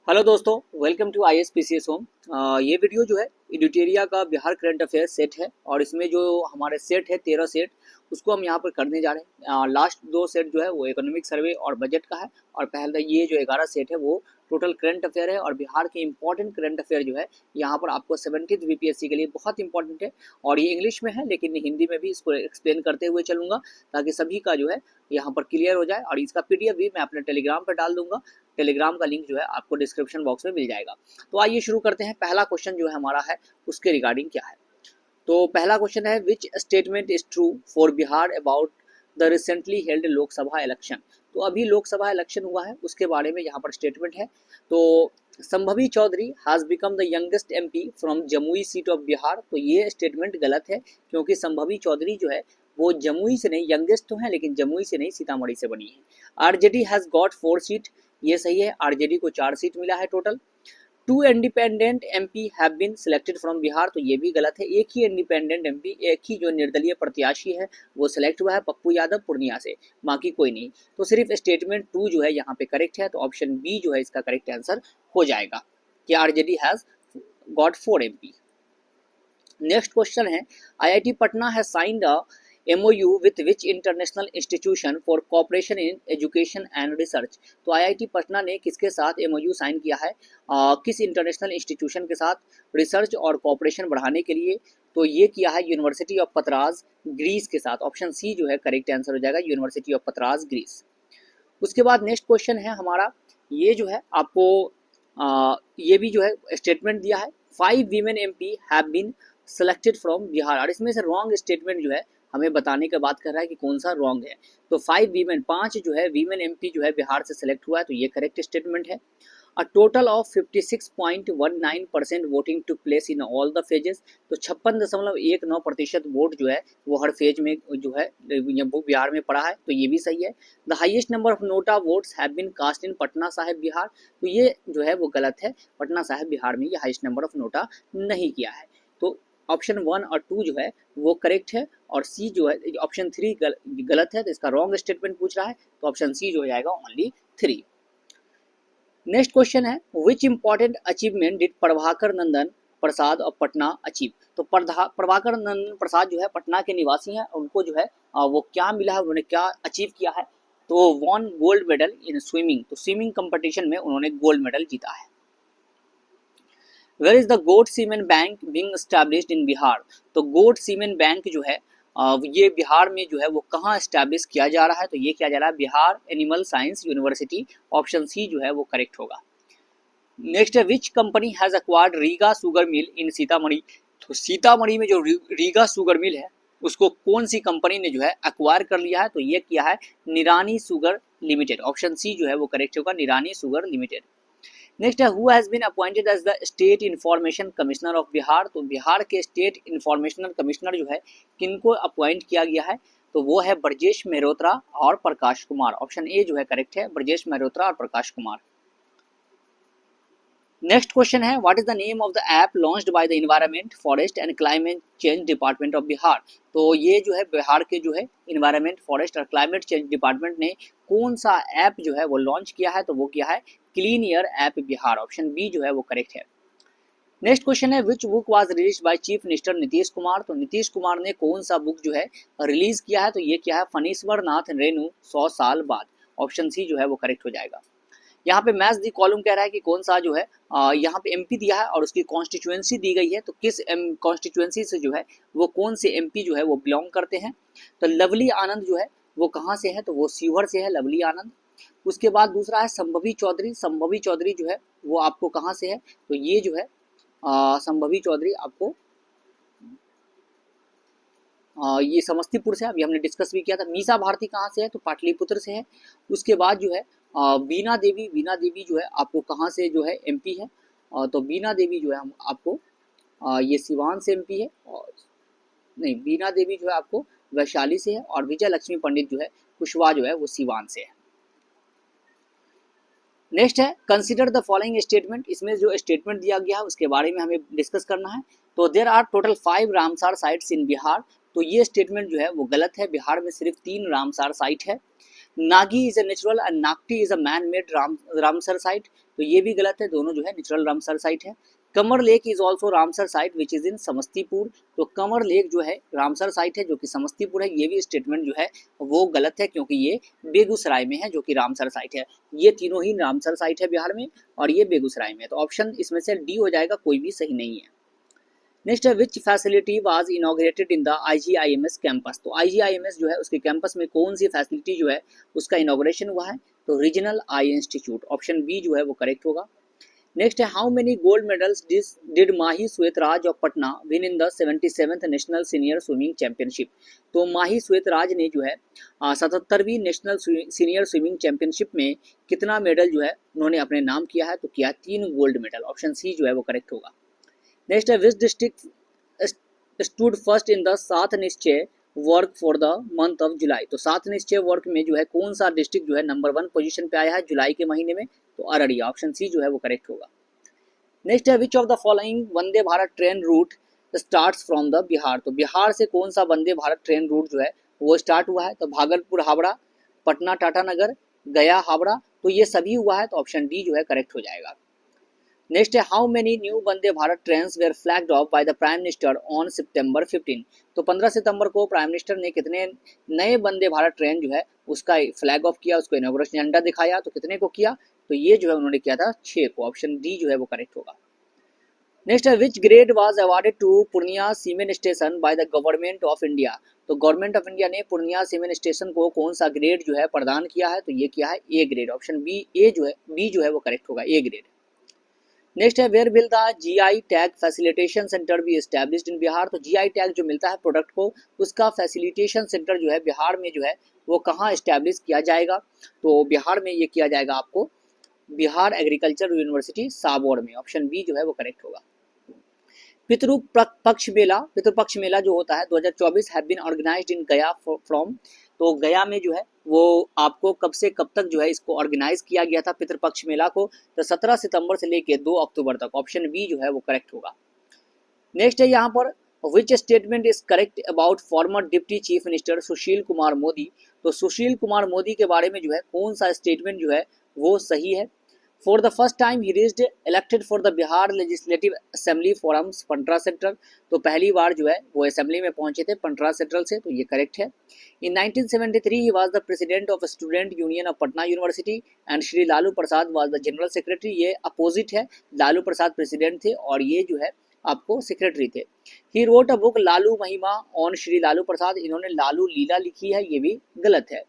Hello दोस्तों, welcome to ISPCS home. ये video जो है एडिटोरिया का बिहार करंट अफेयर सेट है और इसमें जो हमारे सेट है 13 सेट उसको हम यहाँ पर करने जा रहे हैं। लास्ट 2 सेट जो है वो इकोनॉमिक सर्वे और बजट का है और पहले ये जो 11 सेट है वो टोटल करंट अफेयर है और बिहार के इंपॉर्टेंट करंट अफेयर जो है यहाँ पर आपको 70th BPSC के लिए बहुत इंपॉर्टेंट है। और ये इंग्लिश में है लेकिन हिंदी में भी इसको एक्सप्लेन करते हुए चलूँगा ताकि सभी का जो है यहाँ पर क्लियर हो जाए। और इसका PDF भी मैं अपने टेलीग्राम पर डाल दूंगा। टेलीग्राम का लिंक जो है आपको डिस्क्रिप्शन बॉक्स में मिल जाएगा। तो आइए शुरू करते हैं। पहला क्वेश्चन जो है हमारा है उसके रिगार्डिंग क्या है। तो पहला क्वेश्चन है विच statement is true for Bihar about the recently held Lok Sabha election. तो अभी लोकसभा इलेक्शन हुआ है उसके बारे में यहाँ पर स्टेटमेंट है। तो Shambhavi Chaudhary has become the youngest MP from Jamui seat of Bihar. तो ये स्टेटमेंट गलत है क्योंकि संभवी चौधरी जो है वो जमुई से नहीं, यंगेस्ट तो है लेकिन जमुई से नहीं सीतामढ़ी से बनी है। RJD हैज गॉट 4 सीट, ये सही है। RJD को 4 सीट मिला है total. 2 independent MP have been selected from Bihar. तो ये भी गलत है। एक ही इंडिपेंडेंट MP, एक ही जो निर्दलीय प्रत्याशी है वो सिलेक्ट हुआ है, पप्पू यादव पूर्णिया से, बाकी कोई नहीं। तो सिर्फ स्टेटमेंट 2 जो है यहाँ पे करेक्ट है। तो ऑप्शन बी जो है इसका करेक्ट आंसर हो जाएगा कि RJD has got 4 MP। Next question है IIT Patna has signed a MOU with which international institution for cooperation in education and research। तो IIT पटना ने किसके साथ MOU साइन किया है, किस इंटरनेशनल इंस्टीट्यूशन के साथ रिसर्च और कॉपरेशन बढ़ाने के लिए। तो ये किया है यूनिवर्सिटी ऑफ पतराज ग्रीस के साथ। ऑप्शन सी जो है करेक्ट आंसर हो जाएगा, यूनिवर्सिटी ऑफ पतराज ग्रीस। उसके बाद नेक्स्ट क्वेश्चन है हमारा, ये जो है आपको ये भी जो है स्टेटमेंट दिया है 5 women MP have been selected from Bihar. और इसमें से रॉन्ग स्टेटमेंट जो है हमें बताने के बाद कर रहा है कि कौन सा रॉन्ग है। तो 5 जो है वीमेन MP जो है बिहार से सेलेक्ट हुआ है, तो ये करेक्ट स्टेटमेंट है। A total of 56.19% voting to place in all the phases. तो 56.19% वोट जो है वो हर फेज में जो है बिहार में पड़ा है, तो ये भी सही है। The highest number of NOTA votes have been cast in Patna Sahib Bihar. तो ये जो है वो गलत है, पटना साहिब बिहार में ये हाईएस्ट नंबर ऑफ नोटा नहीं किया है। तो ऑप्शन 1 और 2 जो है वो करेक्ट है और सी जो है ऑप्शन 3 गलत है। तो इसका रॉन्ग स्टेटमेंट पूछ रहा है, तो ऑप्शन सी जो हो जाएगा ओनली 3। नेक्स्ट क्वेश्चन है which important achievement did Prabhakar Nandan Prasad of Patna achieve. तो प्रभाकर नंदन प्रसाद जो है पटना के निवासी हैं, उनको जो है वो क्या मिला है, उन्होंने क्या अचीव किया है। तो won gold medal in swimming. तो स्विमिंग कंपटीशन में उन्होंने गोल्ड मेडल जीता है। Where is the goat cement bank being established in Bihar. तो गोट सीमेंट बैंक जो है ये बिहार में जो है वो कहाँ एस्टैब्लिश किया जा रहा है। तो ये किया जा रहा है Bihar animal science university. Option C जो है वो करेक्ट होगा। नेक्स्ट है which company has acquired Riga sugar mill in Sitamarhi. तो सीतामढ़ी में जो रीगा शुगर मिल है उसको कौन सी कंपनी ने जो है एक्वायर कर लिया है। तो ये किया है Nirani sugar limited. Option C जो है वो करेक्ट होगा, निरानी शुगर लिमिटेड। नेक्स्ट है who has been appointed as the state information commissioner of Bihar. तो बिहार के स्टेट इंफॉर्मेशन कमिश्नर जो है किनको अपॉइंट किया गया है। तो वो है ब्रजेश मेहरोत्रा और प्रकाश कुमार। ऑप्शन ए जो है करेक्ट है, ब्रजेश मेहरोत्रा और प्रकाश कुमार। नेक्स्ट क्वेश्चन है what is the name of the app launched by the environment forest and climate change department of Bihar. तो ये जो है बिहार के जो है एनवायरनमेंट फॉरेस्ट और क्लाइमेट चेंज डिपार्टमेंट ने कौन सा ऐप जो है वो लॉन्च किया है। तो वो किया है clean air app Bihar. Option B जो है वो करेक्ट है। नेक्स्ट क्वेश्चन है which book was release by chief minister Nitish Kumar. तो नीतीश कुमार ने कौन सा बुक जो है रिलीज किया है। तो ये क्या है फणीश्वर नाथ रेणु 100 साल बाद। ऑप्शन सी जो है वो करेक्ट हो जाएगा। यहाँ पे मैच दी कॉलम कह रहा है कि कौन सा जो है यहाँ पे MP दिया है और उसकी कॉन्स्टिट्यूएंसी दी गई है। तो किस कॉन्स्टिट्यूएंसी से जो है वो कौन से MP जो है वो बिलोंग करते हैं। तो लवली आनंद जो है वो कहाँ से है, तो वो सीवर से है लवली आनंद। उसके बाद दूसरा है संभवी चौधरी। संभवी चौधरी जो है वो आपको कहाँ से है, तो ये जो है संभवी चौधरी आपको ये समस्तीपुर से, अभी हमने डिस्कस भी किया था। मीसा भारती कहाँ से है, तो पाटलिपुत्र से है। उसके बाद जो है बीना देवी जो है आपको कहाँ से जो है MP है। तो बीना देवी जो है हम आपको ये सिवान से MP है, और नहीं बीना देवी जो है आपको वैशाली से है, और विजय लक्ष्मी पंडित जो है कुशवाहा जो है वो सिवान से है। नेक्स्ट है कंसिडर द फॉलोइंग स्टेटमेंट। इसमें जो स्टेटमेंट दिया गया है उसके बारे में हमें डिस्कस करना है। तो there are total 5 Ramsar sites in Bihar. तो ये स्टेटमेंट जो है वो गलत है, बिहार में सिर्फ 3 रामसार साइट है। Nagi is a natural and Nakti is a man made Ramsar site, तो ये भी गलत है, दोनों जो है नेचुरल रामसर साइट है। Kamar lake is also Ramsar site which is in Samastipur, तो कमर लेक जो है रामसर साइट है जो कि समस्तीपुर है, ये भी स्टेटमेंट जो है वो गलत है क्योंकि ये बेगूसराय में है जो कि रामसर साइट है। ये तीनों ही रामसर साइट है बिहार में और ये बेगूसराय में है, तो ऑप्शन इसमें से डी हो जाएगा, कोई भी सही नहीं है। नेक्स्ट है which facility was inaugurated in the IGIMS campus, तो IGIMS जो है उसके कैंपस में कौन सी फैसिलिटी जो है उसका इनॉग्रेशन हुआ है, तो regional eye institute, option B जो है वो करेक्ट होगा। नेक्स्ट है how many gold medals did Mahi Shwetraj of Patna win in the 77th national senior swimming championship, तो माही श्वेतराज ने जो है 77वीं नेशनल सीनियर स्विमिंग चैंपियनशिप में कितना मेडल जो है उन्होंने अपने नाम किया है, तो किया 3 गोल्ड मेडल, ऑप्शन सी जो है वो करेक्ट होगा। नेक्स्ट है which district stood first in the सात निश्चय work for the month of July, तो सात निश्चय वर्क में जो है कौन सा डिस्ट्रिक्ट जो है नंबर 1 पोजीशन पे आया है जुलाई के महीने में, तो अररिया, ऑप्शन सी जो है वो करेक्ट होगा। नेक्स्ट है विच of the following Vande Bharat train route starts from the Bihar, तो बिहार से कौन सा वंदे भारत ट्रेन रूट जो है वो स्टार्ट हुआ है, तो भागलपुर हावड़ा, पटना टाटानगर, गया हावड़ा, तो ये सभी हुआ है, तो ऑप्शन डी जो है करेक्ट हो जाएगा। नेक्स्ट है how many new Vande Bharat trains were flagged off by the prime minister on September 15, तो 15 सितंबर को प्राइम मिनिस्टर ने कितने नए वंदे भारत ट्रेन जो है उसका फ्लैग ऑफ किया, उसको इनॉग्रेशन झंडा दिखाया, तो कितने को किया, तो ये जो है उन्होंने किया था 6 को, ऑप्शन डी जो है वो करेक्ट होगा। नेक्स्ट है which grade was awarded to Purnia cement station by the government of India, तो गवर्नमेंट ऑफ इंडिया ने पूर्णिया सीमेंट स्टेशन को कौन सा ग्रेड जो है प्रदान किया है, तो ये किया है A grade, option B B जो है वो करेक्ट होगा, ए ग्रेड। नेक्स्ट है where will the GI tag facilitation centre be established in Bihar, तो GI टैग जो मिलता है प्रोडक्ट को उसका फैसिलिटेशन सेंटर जो है बिहार में जो है वो कहाँ एस्टैब्लिश किया जाएगा, तो बिहार में ये किया जाएगा आपको बिहार एग्रीकल्चर यूनिवर्सिटी साबौर में, ऑप्शन बी जो है वो करेक्ट होगा। पितृपक्ष मेला जो होता है 2024 हैव बीन ऑर्गेनाइज्ड इन गया फ्रॉम, तो गया में जो है वो आपको कब से कब तक जो है इसको ऑर्गेनाइज किया गया था पितृपक्ष मेला को, तो 17 सितंबर से लेके 2 अक्टूबर तक, ऑप्शन बी जो है वो करेक्ट होगा। नेक्स्ट है यहाँ पर which statement is correct about former deputy chief minister Sushil Kumar Modi, तो सुशील कुमार मोदी के बारे में जो है कौन सा स्टेटमेंट जो है वो सही है। For the first time he raised elected for the Bihar legislative assembly forums पंट्रा सेक्टर, तो पहली बार जो है वो असेंबली में पहुंचे थे पंट्रा सेक्टर से, तो ये करेक्ट है। इन 1973 he was the president of student union of Patna university and Shri Lalu Prasad was the general secretary, ये अपोजिट है, लालू प्रसाद प्रेसिडेंट थे और ये जो है आपको सेक्रेटरी थे। He wrote a book Lalu महिमा ऑन श्री लालू प्रसाद, इन्होंने लालू लीला लिखी है, ये भी गलत है।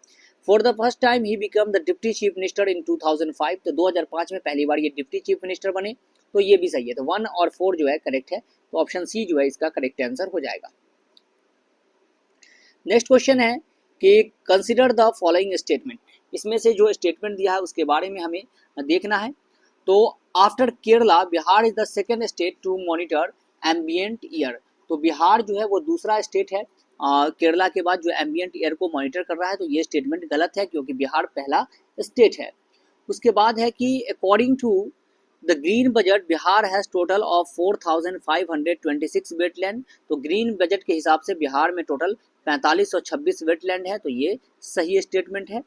For the first time he become the deputy chief minister in 2005, तो 2005 में पहली बार ये डिप्टी चीफ मिनिस्टर बने, तो ये भी सही है, तो 1 और 4 जो है करेक्ट है, तो ऑप्शन सी जो है इसका करेक्ट आंसर हो जाएगा। नेक्स्ट क्वेश्चन है कि कंसिडर द फॉलोइंग स्टेटमेंट, इसमें से जो स्टेटमेंट दिया है उसके बारे में हमें देखना है। तो after Kerala Bihar is the second state to monitor ambient air, तो बिहार जो है वो दूसरा स्टेट है केरला के बाद जो एम्बियंट एयर को मॉनिटर कर रहा है, तो ये स्टेटमेंट गलत है क्योंकि बिहार पहला स्टेट है। उसके बाद है कि according to the green budget Bihar has total of 4526 wetland, तो ग्रीन बजट के हिसाब से बिहार में टोटल 4526 वेटलैंड है, तो ये सही स्टेटमेंट है।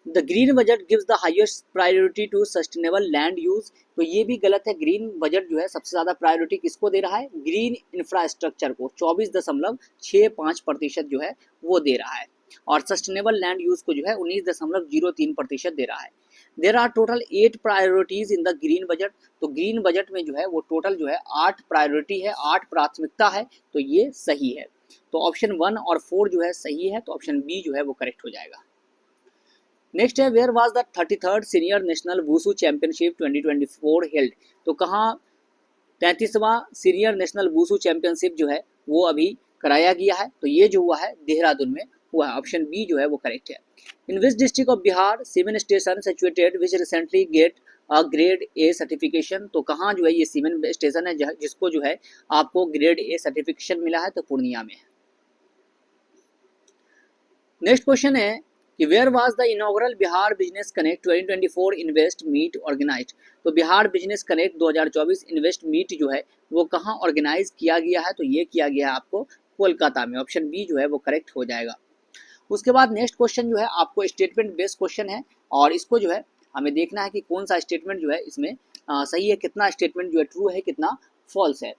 The green budget gives the highest priority to sustainable land use, तो ये भी गलत है, ग्रीन बजट जो है सबसे ज़्यादा प्रायोरिटी किसको दे रहा है, ग्रीन इंफ्रास्ट्रक्चर को 24.65% जो है वो दे रहा है, और सस्टेनेबल लैंड यूज को जो है 19.03% दे रहा है। There are total 8 priorities in the green budget, तो ग्रीन बजट में जो है वो टोटल जो है 8 प्रायोरिटी है, 8 प्राथमिकता है, तो ये सही है, तो ऑप्शन 1 और 4 जो है सही है, तो ऑप्शन बी जो है वो करेक्ट हो जाएगा। नेक्स्ट है where was the 33rd senior national wushu championship 2024 held, तो कहाँ 33वां सीनियर नेशनल वुशु चैंपियनशिप जो है वो अभी कराया गया है, तो ये जो हुआ है देहरादून में हुआ है, ऑप्शन बी जो है वो करेक्ट है। In which district of Bihar cement station situated which recently get a grade A certification, तो कहाँ जो है ये सीमेंट स्टेशन है जिसको जो है आपको ग्रेड ए सर्टिफिकेशन मिला है, तो पूर्णिया में है। नेक्स्ट क्वेश्चन है कि where was the inaugural Bihar business connect 2024 invest meet organized, तो Bihar business connect 2024 invest meet जो है वो कहाँ ऑर्गेनाइज किया गया है, तो ये किया गया है आपको कोलकाता में, ऑप्शन बी जो है वो करेक्ट हो जाएगा। उसके बाद नेक्स्ट क्वेश्चन जो है आपको स्टेटमेंट बेस्ड क्वेश्चन है, और इसको जो है हमें देखना है कि कौन सा स्टेटमेंट जो है इसमें सही है, कितना स्टेटमेंट जो है ट्रू है, कितना फॉल्स है।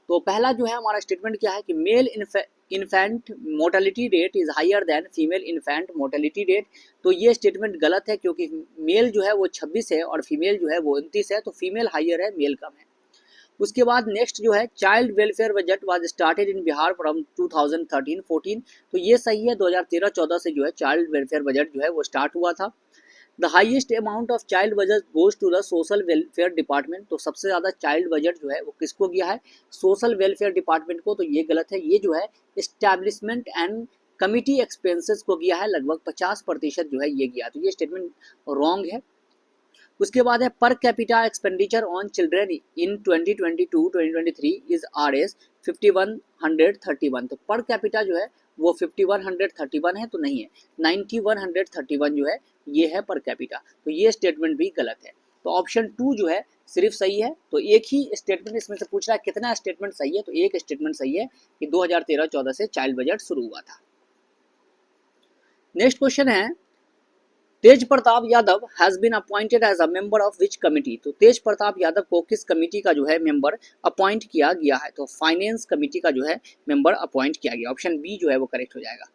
तो पहला जो है हमारा स्टेटमेंट क्या है कि male infant mortality rate is higher than female infant mortality rate. तो ये स्टेटमेंट गलत है, क्योंकि मेल जो है वो 26 है और फीमेल जो है वो 29 है, तो फीमेल हायर है, मेल कम है। उसके बाद नेक्स्ट जो है child welfare budget was started in Bihar from 2013-14। तो ये सही है, 2013-14 से जो है चाइल्ड वेलफेयर बजट जो है वो स्टार्ट हुआ था। The highest amount of child budget goes to the social welfare department. तो सबसे ज़्यादा चाइल्ड बजट जो है वो किसको गया है, सोशल वेलफेयर डिपार्टमेंट को। तो ये गलत है, ये जो है इस्टेब्लिशमेंट एंड कमिटी एक्सपेंसेस को गया है, लगभग 50% जो है ये गया। तो ये स्टेटमेंट रॉन्ग है। उसके बाद है per capita expenditure on children in 2022-2023 is RS 5131। तो पर कैपिटा जो है वो 5131 है, तो नहीं है, 9131 जो है ये है पर कैपिटा। तो ये स्टेटमेंट भी गलत है। तो ऑप्शन 2 जो है सिर्फ सही है। तो एक ही स्टेटमेंट इसमें से पूछ रहा है कितना स्टेटमेंट सही है, तो एक स्टेटमेंट सही है कि 2013-14 से चाइल्ड बजट शुरू हुआ था। नेक्स्ट क्वेश्चन है Tej Pratap Yadav has been appointed as a member of which committee. तो तेज प्रताप यादव को किस कमिटी का जो है मेंबर अपॉइंट किया गया है, तो फाइनेंस कमिटी का जो है मेंबर अपॉइंट किया गया। ऑप्शन बी जो है वो करेक्ट हो जाएगा।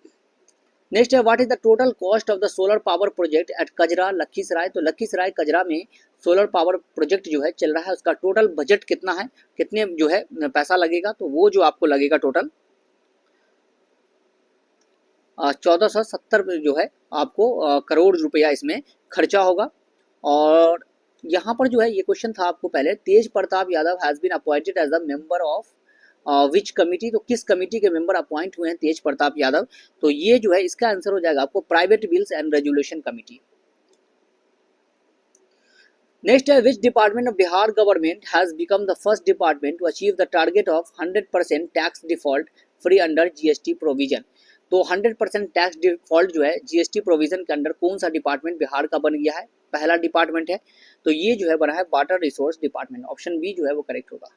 नेक्स्ट है what is the total cost of the solar power project at Kajra Lakhisarai. तो लखीसराय कजरा में सोलर पावर प्रोजेक्ट जो है चल रहा है, उसका टोटल बजट कितना है, कितने जो है पैसा लगेगा, तो वो जो आपको लगेगा टोटल 1470 जो है आपको करोड़ रुपया इसमें खर्चा होगा। और यहाँ पर जो है ये क्वेश्चन था आपको पहले, Tej Pratap Yadav has been appointed as a member of which committee. तो किस कमिटी के मेंबर अपॉइंट हुए हैं तेज प्रताप यादव, तो ये जो है इसका आंसर हो जाएगा आपको private bills and resolution committee. Next है which department of Bihar government has become the first department to achieve the target of 100% tax default free under GST provision. तो 100% टैक्स डिफॉल्ट जो है GST प्रोविजन के under कौन सा department Bihar का बन गया है, पहला डिपार्टमेंट है, तो ये जो है बना है water resource department. Option B जो है वो करेक्ट होगा।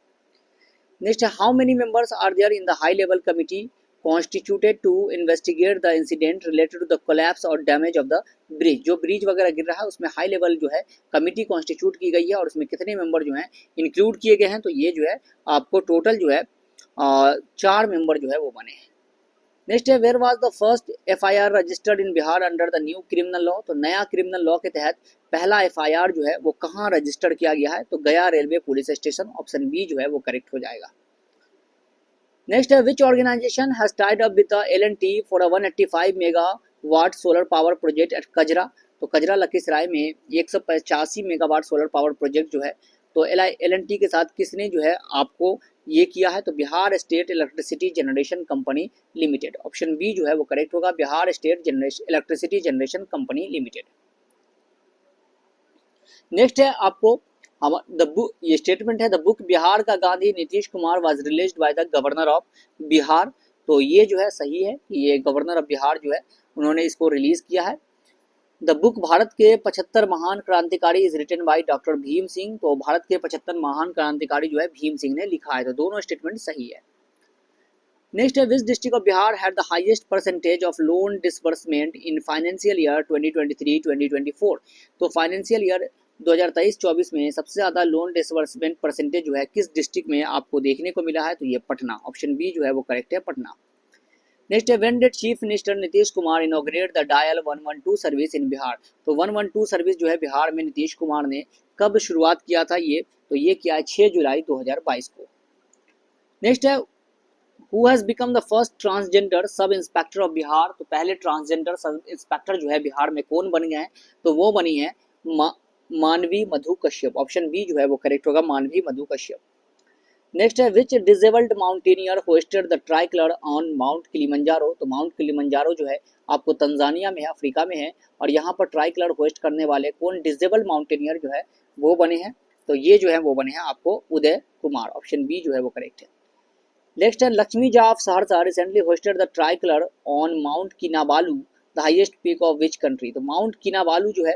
नेक्स्ट है how many members are there in the high level committee constituted to investigate the incident related to the collapse और डैमेज ऑफ द ब्रिज। जो ब्रिज वगैरह गिर रहा है उसमें हाई लेवल जो है कमिटी कॉन्स्टिट्यूट की गई है, और उसमें कितने मेंबर जो हैं इंक्लूड किए गए हैं, तो ये जो है आपको टोटल जो है 4 मेंबर जो है वो बने हैं। नेक्स्ट है where was the first FIR registered in Bihar under the new criminal law. तो नया क्रिमिनल लॉ के तहत पहला FIR जो है वो कहाँ रजिस्टर्ड किया गया है, तो Gaya railway police station. Option B जो है वो करेक्ट हो जाएगा। नेक्स्ट है which organization has tied up with L&T for a 185 megawatt solar power project at Kajra. तो कजरा लखीसराय में 185 मेगावाट सोलर पावर प्रोजेक्ट जो है, तो L&T के साथ किसने जो है आपको ये किया है, तो Bihar state electricity generation company limited. Option B जो है वो करेक्ट होगा, Bihar state electricity generation company limited. Next है आपको द बुक, ये स्टेटमेंट है द बुक बिहार का Gandhi Nitish Kumar was released by the governor of Bihar. तो ये जो है सही है कि ये गवर्नर ऑफ बिहार जो है उन्होंने इसको रिलीज किया है। द बुक भारत के 75 महान क्रांतिकारी is written by doctor Bhim Singh. तो भारत के 75 महान क्रांतिकारी जो है भीम सिंह ने लिखा है, तो दोनों स्टेटमेंट सही है। नेक्स्ट है विच district of Bihar had the highest percentage of loan disbursement in financial year 2023-2024। तो फाइनेंशियल ईयर 2023-24 में सबसे ज़्यादा लोन डिसबर्समेंट परसेंटेज जो है किस डिस्ट्रिक्ट में आपको देखने को मिला है, तो ये पटना। ऑप्शन बी जो है वो करेक्ट है, पटना। नेक्स्ट है when did chief minister Nitish Kumar inaugurate the dial 112 service in Bihar. तो 112 सर्विस जो है बिहार में नीतीश कुमार ने कब शुरुआत किया था ये, तो ये किया है 6 जुलाई 2022 को। नेक्स्ट है who has become the first transgender sub inspector of Bihar. तो पहले ट्रांसजेंडर सब इंस्पेक्टर जो है बिहार में कौन बन गए हैं, तो वो बनी है मानवी मधु कश्यप। ऑप्शन बी जो है वो करेक्ट होगा, मानवी मधु कश्यप। नेक्स्ट है which disabled mountaineer hosted the tricolour on Mount Kilimanjaro. तो माउंट किलिमंजारो जो है आपको तंजानिया में है, अफ्रीका में है, और यहाँ पर ट्राई कलर होस्ट करने वाले कौन डिसेबल्ड माउंटेनियर जो है वो बने हैं, तो ये जो है वो बने हैं आपको उदय कुमार। ऑप्शन बी जो है वो करेक्ट है। नेक्स्ट है Lakshmi Jha of Saharsa recently hosted the tricolour on Mount Kinabalu the highest peak of which country. तो माउंट किनाबालू जो है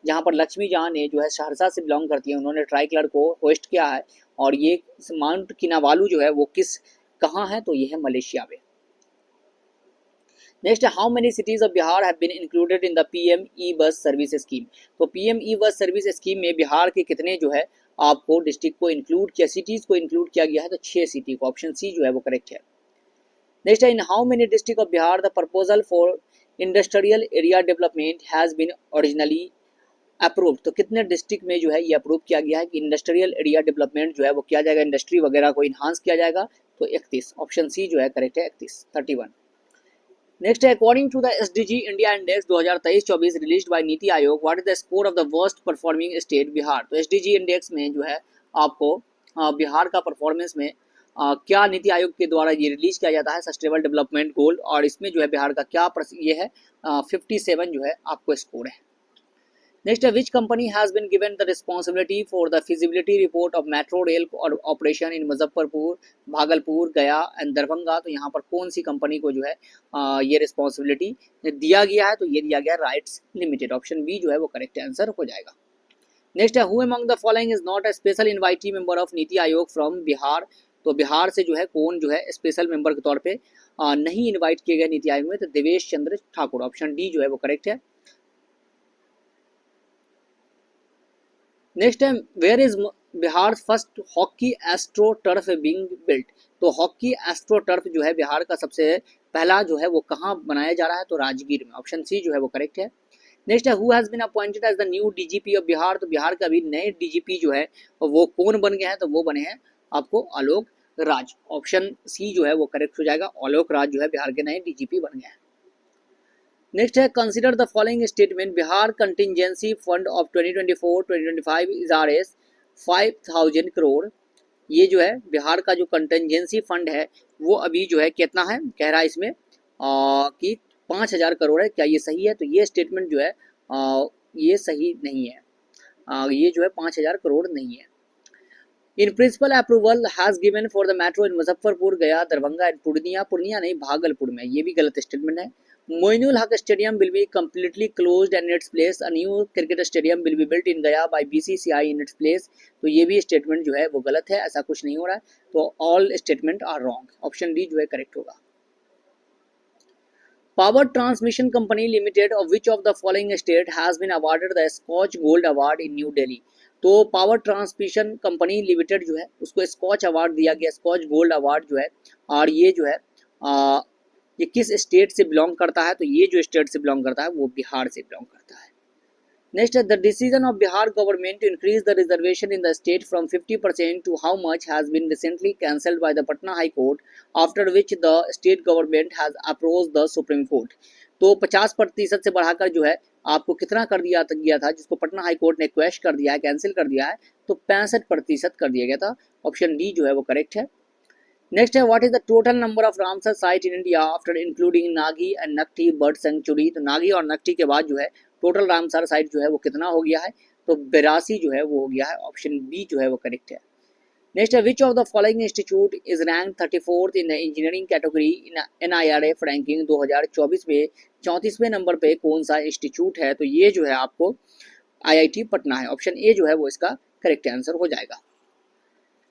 जहाँ पर लक्ष्मी जहाँ ने जो है सहरसा से बिलोंग करती है, उन्होंने ट्राई कलर को होस्ट किया है, और ये माउंट किनाबालू जो है वो कहाँ है, तो ये है मलेशिया में। नेक्स्ट है how many cities of Bihar have been included in the PM E bus service scheme. तो PM E bus service scheme में बिहार के कितने जो है आपको डिस्ट्रिक्ट को इंक्लूड किया, सिटीज को इंक्लूड किया गया है, तो 6 सिटी को, ऑप्शन सी जो है वो करेक्ट है। नेक्स्ट है in how many district of Bihar the proposal for industrial area development has been originally approve. तो कितने डिस्ट्रिक्ट में जो है ये अप्रूव किया गया है कि इंडस्ट्रियल एरिया डेवलपमेंट जो है वो किया जाएगा, इंडस्ट्री वगैरह को इन्हांस किया जाएगा, तो 31, ऑप्शन सी जो है करेक्ट है, 31। नेक्स्ट है according to the SDG India index 2023-24 released by NITI Aayog, what is the score of the worst performing state Bihar. तो एसडीजी इंडेक्स में जो है आपको बिहार का परफॉर्मेंस में क्या नीति आयोग के द्वारा ये रिलीज किया जाता है सस्टेनेबल डेवलपमेंट गोल, और इसमें जो है बिहार का क्या ये है 57 जो है आपको स्कोर है। नेक्स्ट है which company has been given the responsibility for the feasibility report of metro rail operation in Muzaffarpur, Bhagalpur, Gaya and Darbhanga. तो यहाँ पर कौन सी कंपनी को जो है ये रिस्पॉन्सिबिलिटी दिया गया है, तो ये दिया गया राइट्स लिमिटेड, ऑप्शन बी जो है वो करेक्ट आंसर हो जाएगा। नेक्स्ट है who among the following is not a special invitee member of NITI Aayog from Bihar. तो बिहार से जो है कौन जो है स्पेशल मेंबर के तौर पे नहीं इन्वाइट किए गए नीति आयोग में, तो देवेश चंद्र ठाकुर, ऑप्शन डी जो है वो करेक्ट है। नेक्स्ट है where is Bihar first hockey astroturf being built. तो हॉकी एस्ट्रो टर्फ जो है बिहार का सबसे पहला जो है वो कहाँ बनाया जा रहा है, तो राजगीर में, ऑप्शन सी जो है वो करेक्ट है। नेक्स्ट है who has been appointed as the new DGP of Bihar. तो बिहार का अभी नए डीजीपी जो है वो कौन बन गए हैं, तो वो बने हैं आपको आलोक राज, ऑप्शन सी जो है वो करेक्ट हो जाएगा, आलोक राज जो है बिहार के नए डीजीपी बन गए हैं। नेक्स्ट है consider the following statement, Bihar contingency fund of 2024-2025 is R S 5000 crore. ये जो है बिहार का जो कंटिजेंसी फंड है वो अभी जो है कितना है, कह रहा है इसमें कि 5000 करोड़ है, क्या ये सही है, तो ये स्टेटमेंट जो है ये सही नहीं है, ये जो है 5000 करोड़ नहीं है। In principle approval has given for the metro in Muzaffarpur, Gaya, Darbhanga and Purnia नहीं भागलपुर में, ये भी गलत स्टेटमेंट है। Moinul Haq stadium will be completely closed and in its place a new cricket stadium will be built in Gaya by BCCI in its place। तो ये भी statement जो है वो गलत है, ऐसा कुछ नहीं हो रहा है, तो all statement are wrong, option D जो है करेक्ट होगा। Power transmission company limited of which of the following state has been awarded the Skoch gold award in New Delhi. तो पावर ट्रांसमिशन कंपनी लिमिटेड जो है उसको स्कॉच अवार्ड दिया गया, scotch gold award जो है, और ये जो है ये किस स्टेट से बिलोंग करता है, तो ये जो स्टेट से बिलोंग करता है वो बिहार से बिलोंग करता है। नेक्स्ट है the decision of Bihar government to increase the reservation in the state from 50% to how much has been recently cancelled by the Patna high court, after which the state government has approached the supreme court. तो 50% से बढ़ाकर जो है आपको कितना कर दिया गया था, जिसको पटना हाई कोर्ट ने क्वेश्चन कर दिया है, कैंसिल कर दिया है, तो 65% कर दिया गया था, ऑप्शन डी जो है वो करेक्ट है। नेक्स्ट है what is the total number of Ramsar site in India after including Nagi and Nakti bird sanctuary. तो नागी और नक्टी के बाद जो है टोटल रामसर साइट जो है वो कितना हो गया है, तो 82 जो है वो हो गया है, ऑप्शन बी जो है वो करेक्ट है। नेक्स्ट है विच of the following institute is rank 34th in the engineering category in NIRF ranking 2024 में 34वें नंबर पे कौन सा इंस्टीट्यूट है, तो ये जो है आपको IIT पटना है, ऑप्शन ए जो है वो इसका करेक्ट आंसर हो जाएगा।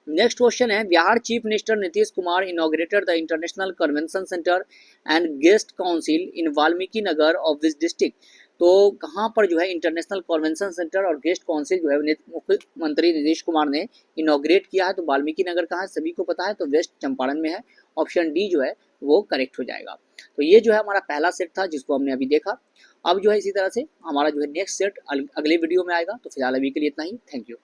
नेक्स्ट क्वेश्चन है Bihar chief minister Nitish Kumar inaugurated the international convention centre and guest council in Valmiki Nagar of this district. तो कहाँ पर जो है इंटरनेशनल कन्वेंशन सेंटर और गेस्ट काउंसिल जो है मुख्यमंत्री नीतीश कुमार ने इनॉग्रेट किया है, तो वाल्मीकि नगर कहाँ है सभी को पता है, तो वेस्ट चंपारण में है, ऑप्शन डी जो है वो करेक्ट हो जाएगा। तो ये जो है हमारा पहला सेट था जिसको हमने अभी देखा। अब जो है इसी तरह से हमारा जो है नेक्स्ट सेट अगले वीडियो में आएगा, तो फिलहाल अभी के लिए इतना ही, थैंक यू।